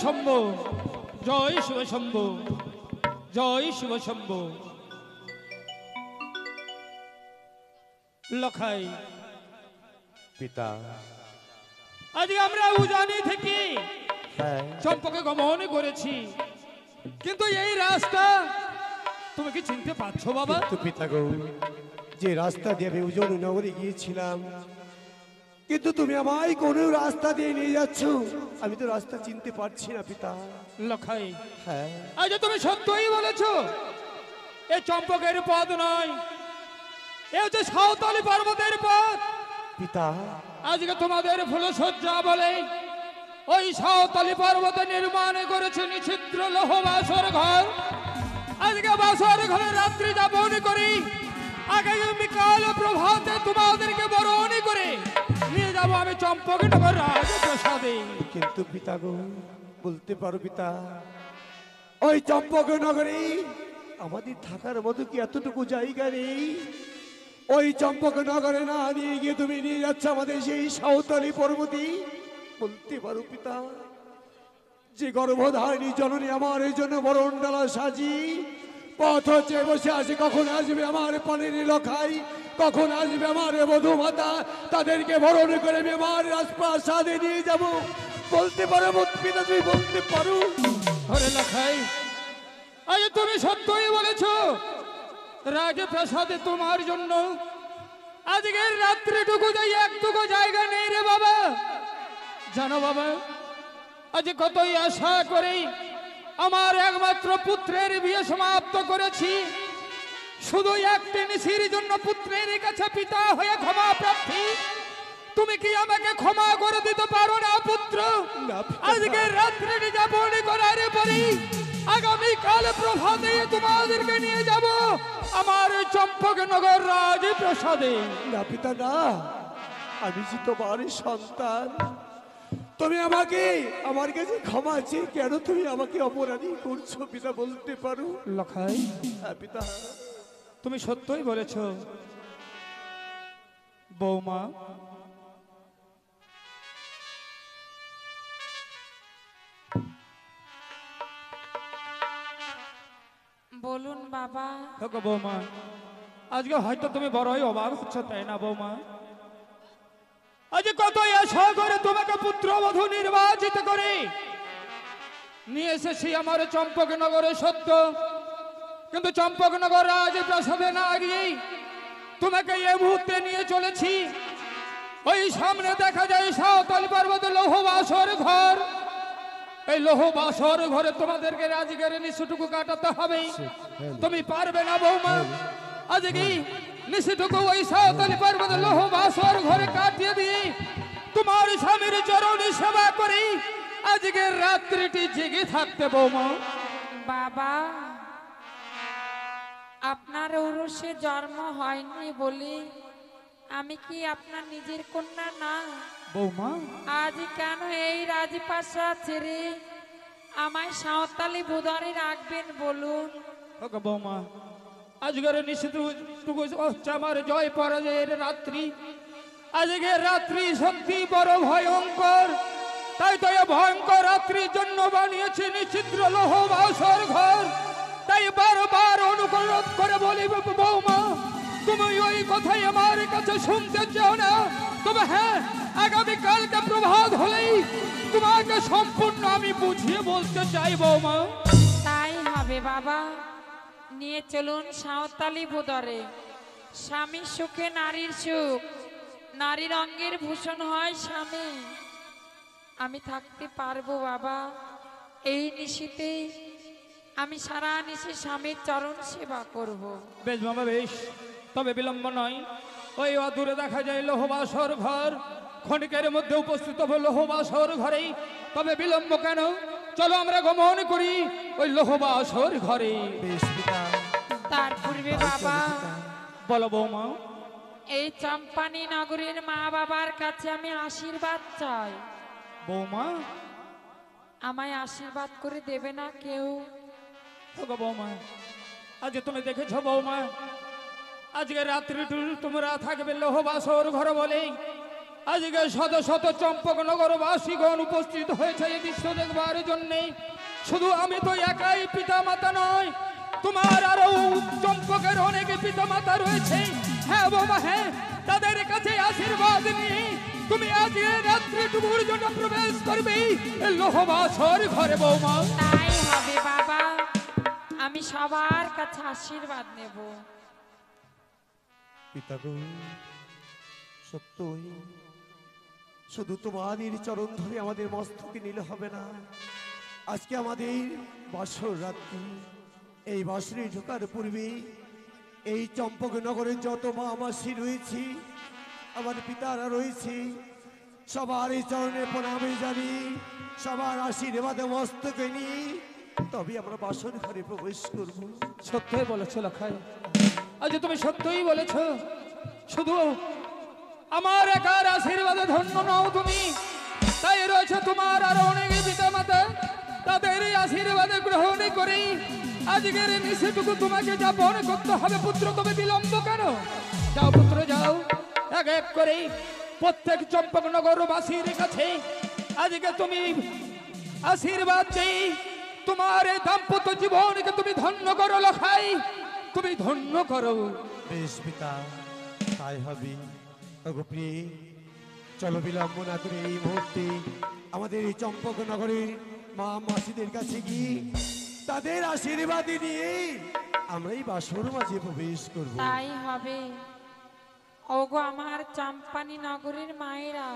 শম্ভু, জয় শিব শম্ভু, জয় শিব শম্ভু। লখাই পিতা, আজকে আমরা উজানি থেকে চম্পকে গমন করেছি, কিন্তু এই রাস্তা তুমি কি চিনতে পারছো বাবা? কিন্তু পিতা গো, যে রাস্তা দিয়ে আমি উজনি নগরে গিয়েছিলাম, কিন্তু তুমি আমায় কোন রাস্তা দিয়ে নিয়ে যাচ্ছ, আমি তো রাস্তা চিনতে পারছি না পিতা। লখাই হ্যাঁ, আজ তুমি সত্যই বলেছো, এ চম্পকের পথ নয়, এ হচ্ছে সাঁওতালি পর্বতের পথ। পিতা আজকে তোমাদের ফুলসজ্জা বলে ওই সাঁওতালি পর্বতে নির্মাণ করেছে নিছিদ্র লৌহ বাসর ঘর। আজকে বাসর ঘরে রাত্রি যাপন করি, আগামীকাল প্রভাতে তোমাদেরকে বরণ করে নিয়ে যাবো আমি চম্পকনগর রাজপ্রাসাদে। কিন্তু পিতা গো, বলতে পারো পিতা, ওই চম্পকনগরে আমাদের থাকার মতো কি এতটুকু জায়গা নেই? ওই চম্পকনগরে না নিয়ে গিয়ে তুমি নিয়ে যাচ্ছ আমাদের সেই সাঁওতালি পর্বতী। বলতে পারো পিতা, যে গর্ভধারিণী জননী আমার এই জন্য বরণ ডালা সাজি পথ হচ্ছে বসে আছে, কখন আসবে আমার পানির লখাই, কখন আসবে আমার বধূ মাতা, তাদেরকে বরণ করে আমি আমার রাজপ্রাসাদে নিয়ে যাব। বলতে পারো পিতা, তুমি বলতে পারো? হরে লখাই, আজ তুমি সত্যই বলেছো, রাজপ্রাসাদে তোমার জন্য আজকের রাত্রিটুকু যাই একটুকু জায়গা নেই রে বাবা। জানো বাবা, আজ কতই আশা করেই আমার একমাত্র পুত্রের বিয়ে সমাপ্ত করেছি, শুধু একটি নিশির জন্য পুত্রের কাছে পিতা হয়ে ক্ষমা প্রার্থী। তুমি কি আমাকে ক্ষমা করে দিতে পারো না পুত্র? আজকে রাত্রি যাপন করার পরেই আগামীকাল প্রভাতে তোমাদেরকে নিয়ে যাব আমার চম্পকনগর রাজপ্রাসাদে। না পিতা না, আমি যে তোমার সন্তান, তুমি আমাকে আমার কাছে ক্ষমা চেয়ে কেন তুমি আমাকে অপরাধী করছো পিতা? বলতে পারো? লখাই, হ্যাঁ পিতা, তুমি সত্যই বলেছ বৌমা। বলুন বাবা। দেখো বৌমা, আজকে হয়তো তুমি বড়ই অবাক হচ্ছ, তাই না বৌমা? আজ কত আশা করে তোমাকে পুত্রবধূ নির্বাচিত করে নিয়ে এসেছি আমার চম্পকনগরে সত্য, কিন্তু চম্পকনগর রাজপ্রাসাদে না গিয়েই তোমাকে এই মুহূর্তে নিয়ে চলেছি ওই সামনে দেখা যায় সাঁওতালি পর্বতে লৌহ বাসর ঘর। এই লৌহ বাসর ঘরে তোমাদেরকে রাজগের নিশুটুকু কাটাতে হবে। তুমি পারবে না বৌমা? আজকে নিশুটুকু ওই সাঁওতালি পর্বতে লৌহ বাসর ঘরে কাটিয়ে দিয়ে তোমার স্বামীর চরণে সেবা করি আজকে রাত্রিটি জেগে থাকতে বৌমা। বাবা, আপনার ঔরসে জন্ম হয়নি বলে আমি কি আপনার নিজের কন্যা না? বৌমা, আজ কেন এই রাজপ্রাসাদ ছেড়ে আমায় সাঁওতালি বুধরে রাখবেন বলুন? ওকে বৌমা, আজকের নিশুটুকু হচ্ছে আমার জয় পরাজয়ের রাত্রি। আজকে রাত্রি সত্যি বড় ভয়ঙ্কর, তাই তো এই ভয়ঙ্কর রাত্রির জন্য বানিয়েছি নিছিদ্র লৌহ বাসর ঘর। তাই বারবার অনুরোধ করে বলি বৌমা, তুমি ওই কথাই আমার কাছে শুনতে চাও না? তবে হ্যাঁ, আগামীকালকে প্রভাত হলেই তোমাকে সম্পূর্ণ আমি বুঝিয়ে বলতে চাই বৌমা। তাই হবে বাবা, নিয়ে চলুন সাঁওতালি বুধরে। স্বামীর সুখে নারীর সুখ, নারীর অঙ্গের ভূষণ হয় স্বামী। আমি থাকতে পারবো বাবা? এই নিশীতে আমি সারা নিশি স্বামীর চরণ সেবা করব। বেশ বাবা বেশ, তবে বিলম্ব নয়। ওই অদূরে দেখা যায় লৌহ বাসর ঘর, ক্ষণিকের মধ্যে উপস্থিত হবে লৌহ বাসর ঘরেই। তবে বিলম্ব কেন? চলো আমরা গমন করি ওই লৌহ বাসর ঘরে। বেশ পিতা। তার পূর্বে বাবা, বলো বৌমা। এই চম্পানি নগরের মা বাবার কাছে আমি আশীর্বাদ চাই। বৌমা, আমায় আশীর্বাদ করে দেবে না কেউ? ওগো বৌমা, আজ তুমি দেখেছো বৌমা, আজকে রাত্রিটু তোমরা থাকবে লৌহ বাসর ঘর বলেই আজকে শত শত চম্পকনগরবাসীগণ উপস্থিত হয়েছে এই দৃশ্য দেখবার জন্যে। শুধু আমি তো একাই পিতা মাতা নয়, তোমার আরো চম্পকের অনেক পিতা মাতা রয়েছে। হ্যাঁ বৌমা, হ্যাঁ, তাদের কাছে আশীর্বাদ নিয়ে তুমি আজকে রাত্রিটুকুর জন্য প্রবেশ করবে লোহবাসর ঘরে বৌমা। তাই হবে বাবা, আমি সবার কাছে আশীর্বাদ নেব। পিতাগো, সত্যই শুধু তোমাদের চরণ ধরে আমাদের মস্তকে নিলে হবে না। আজকে আমাদের বাসর রাত্রি, এই বাসরে ঢোকার পূর্বে এই চম্পকনগরের যত মা মাসি রয়েছে, আমার পিতারা রয়েছে, সবার এই চরণে প্রণামে জানি, সবার আশীর্বাদে মস্তকে নিয়ে তবে আমরা বাসর ঘরে প্রবেশ করব। সত্যই বলেছ লখাই, আজ তুমি সত্যই বলেছ। শুধু আমার একার আশীর্বাদে ধন্য নও তুমি, তাই রয়েছে তোমার আরো অনেক পিতা মাতা, তাদের এই আশীর্বাদে গ্রহণ করে আজকের নিষেধটুকু তোমাকে যাপন করতে হবে। পুত্র, তবে বিলম্ব কেন? যাও পুত্র, যাও, এক এক করে প্রত্যেক চম্পকনগরবাসীর কাছে আজকে তুমি আশীর্বাদ চাই। তোমার এই দাম্পত্য জীবনকে তুমি ধন্য করো লখাই, তুমি ধন্য করো। বেশ পিতা, তাই হবে। ওগো প্রিয়, চলো বিলম্ব না করে এই মুহূর্তে আমাদের এই চম্পকনগরের মা মাসিদের কাছে গিয়ে তাদের আশীর্বাদ নিয়ে আমরা এই বাসর মাঝে প্রবেশ করব। তাই হবে। ওগো আমার চাম্পানি নগরের মায়েরা,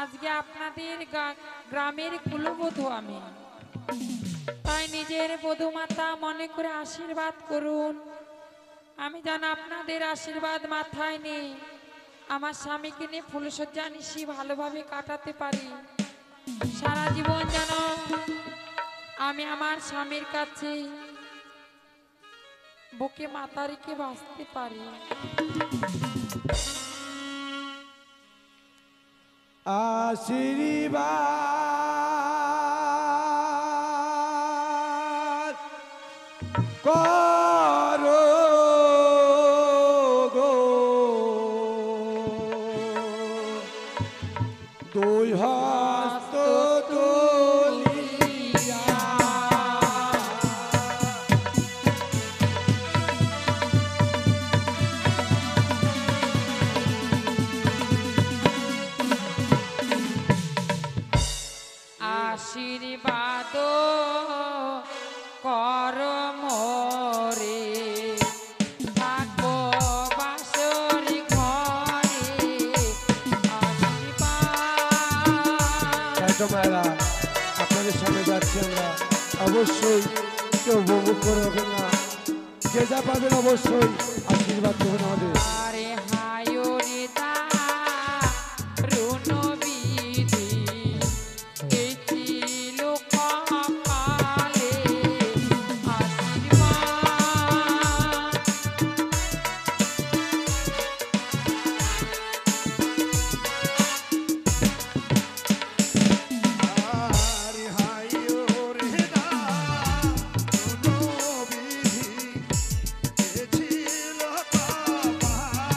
আজকে আপনাদের গ্রামের কুলবধূ আমি, তাই নিজের বধূ মাতা মনে করে আশীর্বাদ করুন। আমি যেন আপনাদের আশীর্বাদ মাথায় নেই, আমার স্বামীকে নিয়ে ফুলসজ্জা নিশি ভালোভাবে কাটাতে পারি। সারা জীবন যেন আমি আমার স্বামীর কাছে বুকে মাথা রেখে বাঁচতে পারি। আশীর্বাদ করো গো, দুই হস্ত তুলিয়া আশীর্বাদ কর মোরে, থাকবো বাসর ঘরে। আশীর্বাদ মায়েরা, আপনাদের সামনে যাচ্ছি আমরা, অবশ্যই কেউ উপভোগ করবেন না, যে যা পাবেন অবশ্যই আশীর্বাদ করবেন আমাদের। আরে হায়রে দারুণ বিধি, এই ছিল কপালে। আশীর্বাদ আরে হায় ওরে দারুণ বিধি, এ ছিল কপালে।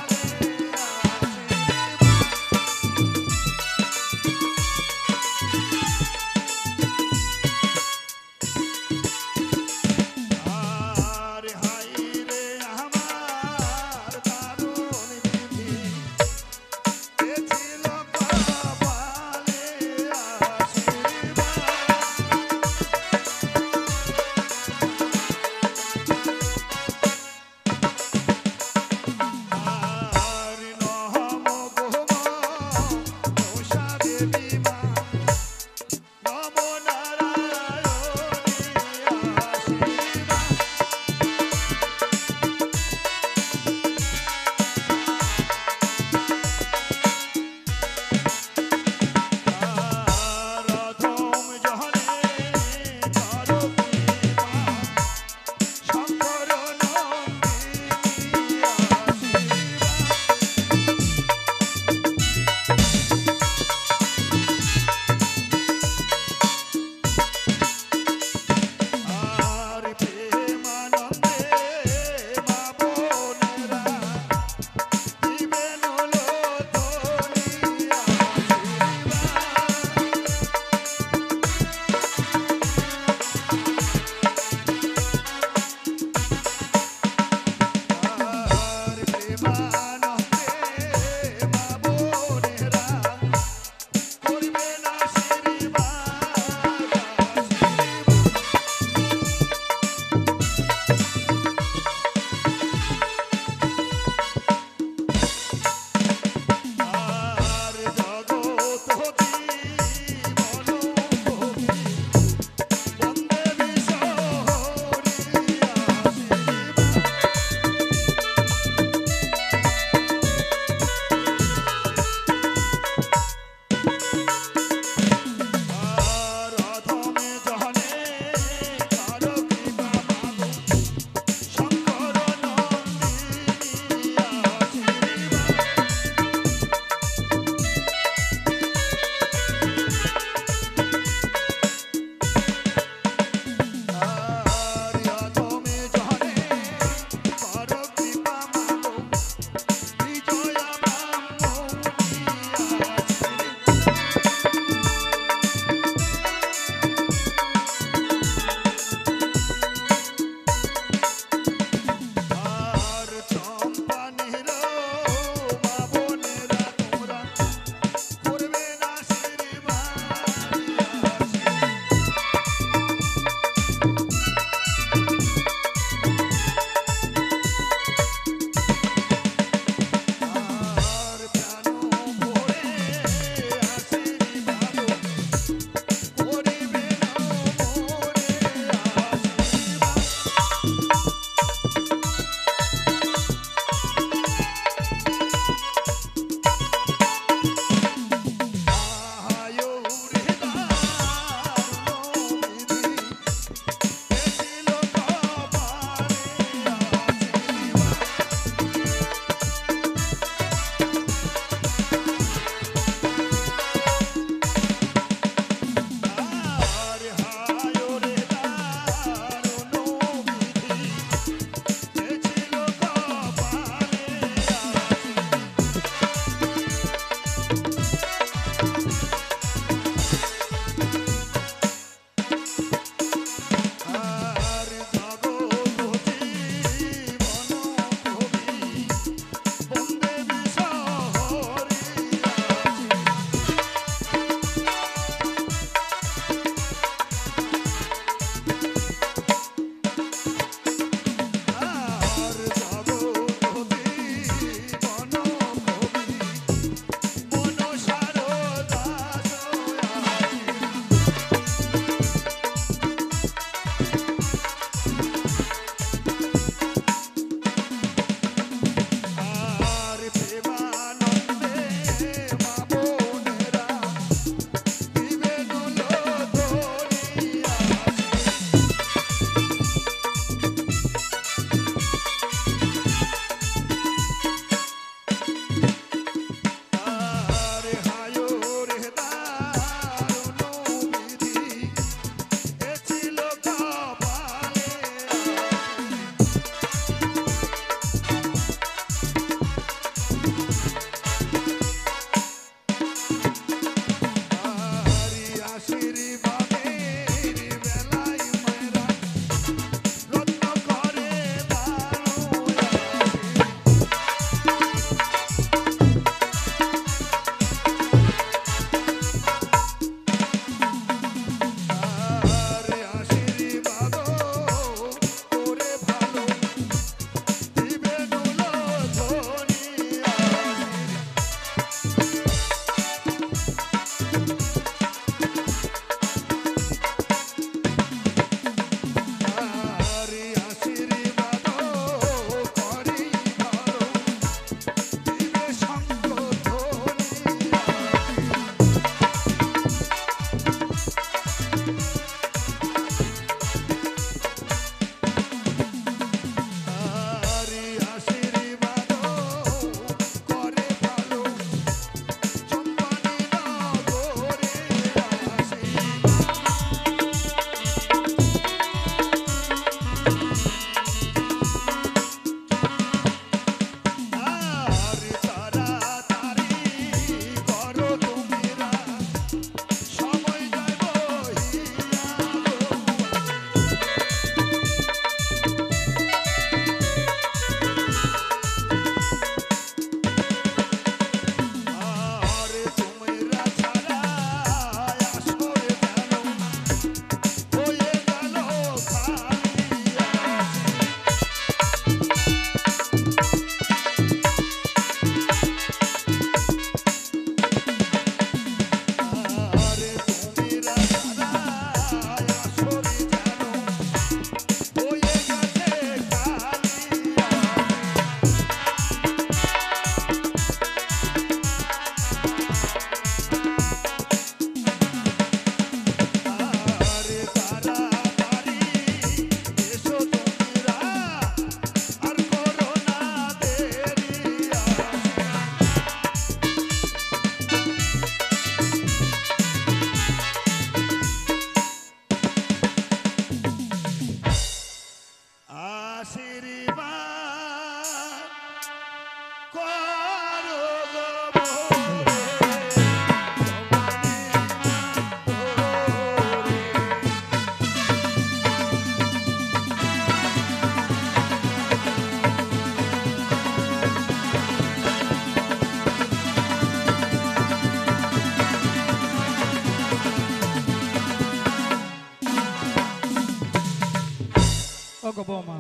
গো বৌমা,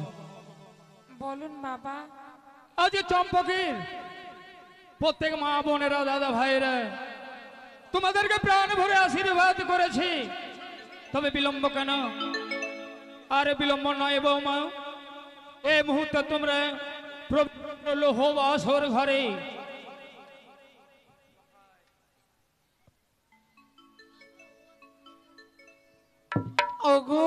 বলুন বাবা। আজ চম্পকের প্রত্যেক মা বোনেরা দাদা ভাইরা তোমাদেরকে প্রাণ ভরে আশীর্বাদ করেছি, তবে বিলম্ব কেন? আরে বিলম্ব নয় বৌমা, এই মুহূর্তে তোমরা লোহ বাসর ঘরে ওগো